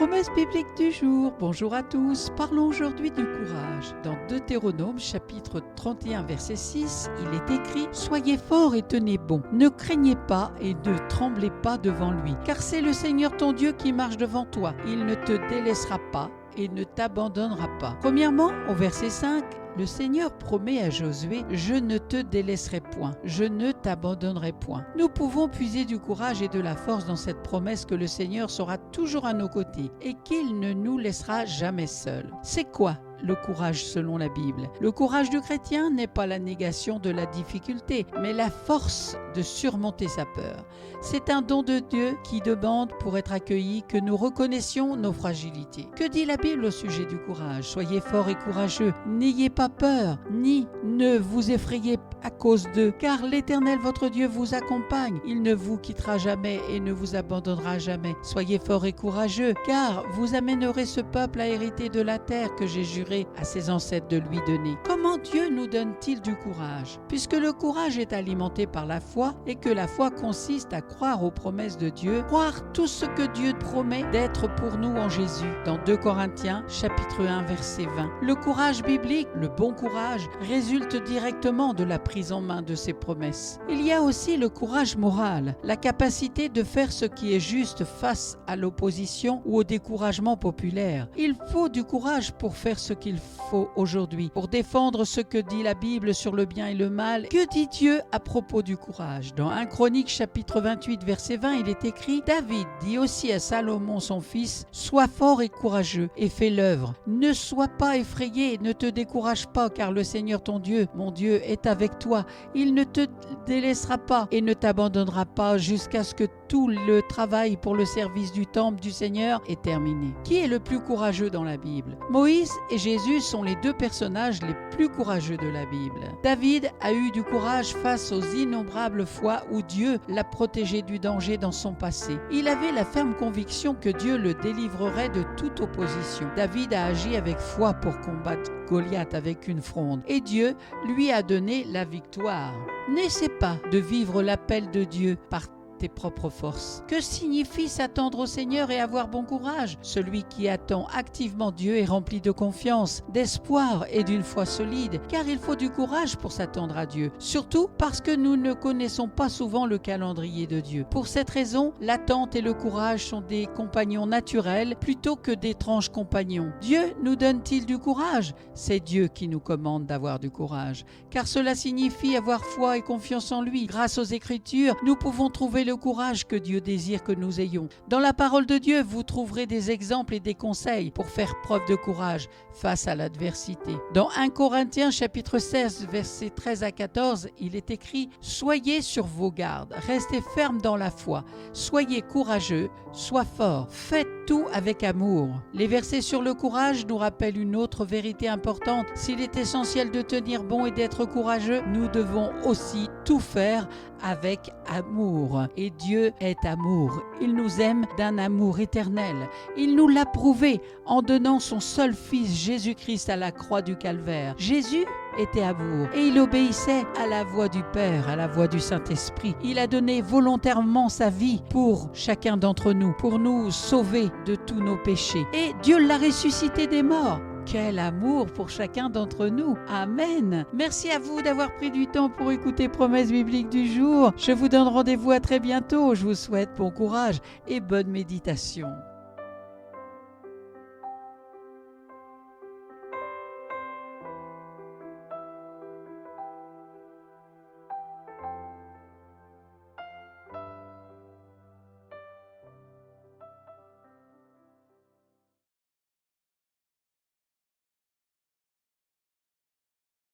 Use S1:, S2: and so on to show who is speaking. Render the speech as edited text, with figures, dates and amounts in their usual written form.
S1: Promesse biblique du jour. Bonjour à tous. Parlons aujourd'hui du courage. Dans Deutéronome chapitre 31 verset 6, il est écrit « Soyez forts et tenez bon. Ne craignez pas et ne tremblez pas devant lui. Car c'est le Seigneur ton Dieu qui marche devant toi. Il ne te délaissera pas et ne t'abandonnera pas. » Premièrement, au verset 5, le Seigneur promet à Josué « Je ne te délaisserai point, je ne t'abandonnerai point ». Nous pouvons puiser du courage et de la force dans cette promesse que le Seigneur sera toujours à nos côtés et qu'il ne nous laissera jamais seuls. C'est quoi le courage selon la Bible? Le courage du chrétien n'est pas la négation de la difficulté, mais la force de surmonter sa peur. C'est un don de Dieu qui demande, pour être accueilli, que nous reconnaissions nos fragilités. Que dit la Bible au sujet du courage? Soyez forts et courageux, n'ayez pas peur, ni ne vous effrayez à cause d'eux, car l'Éternel votre Dieu vous accompagne. Il ne vous quittera jamais et ne vous abandonnera jamais. Soyez forts et courageux, car vous amènerez ce peuple à hériter de la terre que j'ai juré à ses ancêtres de lui donner. Comment Dieu nous donne-t-il du courage? Puisque le courage est alimenté par la foi et que la foi consiste à croire aux promesses de Dieu, croire tout ce que Dieu promet d'être pour nous en Jésus. Dans 2 Corinthiens chapitre 1 verset 20. Le courage biblique, le bon courage, résulte directement de la prise en main de ses promesses. Il y a aussi le courage moral, la capacité de faire ce qui est juste face à l'opposition ou au découragement populaire. Il faut du courage pour faire ce qu'il faut aujourd'hui, pour défendre ce que dit la Bible sur le bien et le mal. Que dit Dieu à propos du courage? Dans 1 Chronique chapitre 28 verset 20, il est écrit « David dit aussi à Salomon son fils, sois fort et courageux et fais l'œuvre. Ne sois pas effrayé, ne te décourage pas, car le Seigneur ton Dieu, mon Dieu, est avec toi. Il ne te délaissera pas et ne t'abandonnera pas jusqu'à ce que tout le travail pour le service du temple du Seigneur est terminé. » Qui est le plus courageux dans la Bible? Moïse et Jésus sont les deux personnages les plus courageux de la Bible. David a eu du courage face aux innombrables fois où Dieu l'a protégé du danger dans son passé. Il avait la ferme conviction que Dieu le délivrerait de toute opposition. David a agi avec foi pour combattre Goliath avec une fronde et Dieu lui a donné la victoire. N'essaie pas de vivre l'appel de Dieu par tes propres forces. Que signifie s'attendre au Seigneur et avoir bon courage? Celui qui attend activement Dieu est rempli de confiance, d'espoir et d'une foi solide, car il faut du courage pour s'attendre à Dieu, surtout parce que nous ne connaissons pas souvent le calendrier de Dieu. Pour cette raison, l'attente et le courage sont des compagnons naturels plutôt que d'étranges compagnons. Dieu nous donne-t-il du courage? C'est Dieu qui nous commande d'avoir du courage, car cela signifie avoir foi et confiance en lui. Grâce aux Écritures, nous pouvons trouver le courage que Dieu désire que nous ayons. Dans la parole de Dieu, vous trouverez des exemples et des conseils pour faire preuve de courage face à l'adversité. Dans 1 Corinthiens chapitre 16 versets 13 à 14, il est écrit « Soyez sur vos gardes, restez fermes dans la foi, soyez courageux, soyez forts, faites tout avec amour. » Les versets sur le courage nous rappellent une autre vérité importante. S'il est essentiel de tenir bon et d'être courageux, nous devons aussi tout faire avec amour. Et Dieu est amour. Il nous aime d'un amour éternel. Il nous l'a prouvé en donnant son seul Fils Jésus-Christ à la croix du Calvaire. Jésus était amour et il obéissait à la voix du Père, à la voix du Saint-Esprit. Il a donné volontairement sa vie pour chacun d'entre nous, pour nous sauver de tous nos péchés. Et Dieu l'a ressuscité des morts. Quel amour pour chacun d'entre nous. Amen. Merci à vous d'avoir pris du temps pour écouter Promesse biblique du jour. Je vous donne rendez-vous à très bientôt. Je vous souhaite bon courage et bonne méditation.